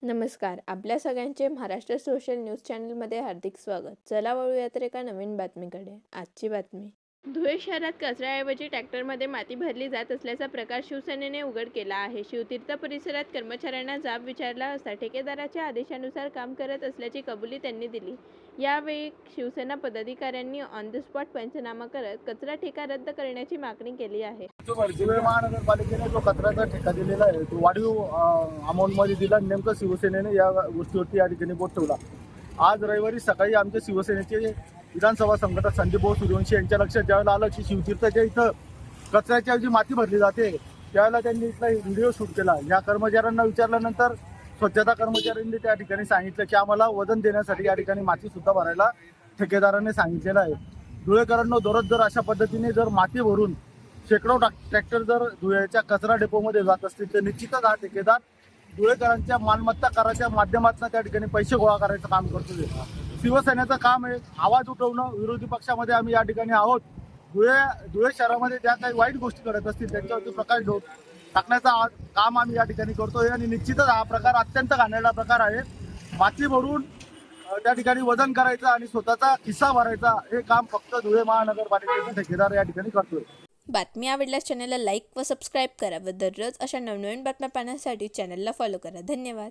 नमस्कार. आपल्या सगळ्यांचे महाराष्ट्र सोशल न्यूज चॅनलमध्ये हार्दिक स्वागत. चला वळूयात एका नवीन बातमीकडे. आजची बातमी. धुळे शहरात कचऱ्याऐवजी ट्रॅक्टरमध्ये माती भरली जात असल्याचा प्रकार शिवसेनेने उघड केला आहे. शिवतीर्थ परिसरात कर्मचाऱ्यांना जाब विचारला असता ठेकेदाराच्या आदेशानुसार काम करत असल्याची कबुली त्यांनी दिली. यावेळी शिवसेना पदाधिकाऱ्यांनी ऑन द स्पॉट पंचनामा करत कचरा ठेका रद्द करण्याची मागणी केली आहे. धुळे महानगरपालिकेने जो कचऱ्याचा ठेका दिलेला आहे तो वाढीव अमाऊंटमध्ये दिला. नेमकं शिवसेनेने या गोष्टीवरती या ठिकाणी बोट ठेवला. आज रविवारी सकाळी आमच्या शिवसेनेचे विधानसभा संघटक संदीप भाऊ सूर्यवंशी यांच्या लक्षात ज्यावेळेला आलं की शिवतीर्थच्या इथं कचऱ्याच्या जी माती भरली जाते त्यावेळेला त्यांनी इथला व्हिडिओ शूट केला. या कर्मचाऱ्यांना विचारल्यानंतर स्वच्छता कर्मचाऱ्यांनी त्या ठिकाणी सांगितलं की आम्हाला वजन देण्यासाठी या ठिकाणी माती सुद्धा भरायला ठेकेदाराने सांगितलेलं आहे. धुळेकरांना दररोज जर अशा पद्धतीने जर माती भरून शेकडो ट्रॅक्टर जर धुळ्याच्या कचरा डेपोमध्ये जात असतील तर निश्चितच हा ठेकेदार धुळेकरांच्या मालमत्ता कराच्या माध्यमातून त्या ठिकाणी पैसे गोळा करायचं काम करतो. शिवसेनेचं काम आहे आवाज उठवणं. विरोधी पक्षामध्ये आम्ही या ठिकाणी आहोत. धुळे शहरामध्ये ज्या काही वाईट गोष्टी घडत असतील त्यांच्यावरती प्रकाश टाकण्याचं काम आम्ही या ठिकाणी करतोय आणि निश्चितच हा प्रकार अत्यंत घाणेरडा प्रकार आहे. माती भरून त्या ठिकाणी वजन करायचं आणि स्वतःचा खिस्सा भरायचा हे काम फक्त धुळे महानगरपालिकेचा ठेकेदार या ठिकाणी करतोय. बातमी आवडल्यास चॅनलला लाईक व सबस्क्राईब करा व दररोज अशा नवनवीन बातम्या पाहण्यासाठी चॅनलला फॉलो करा. धन्यवाद.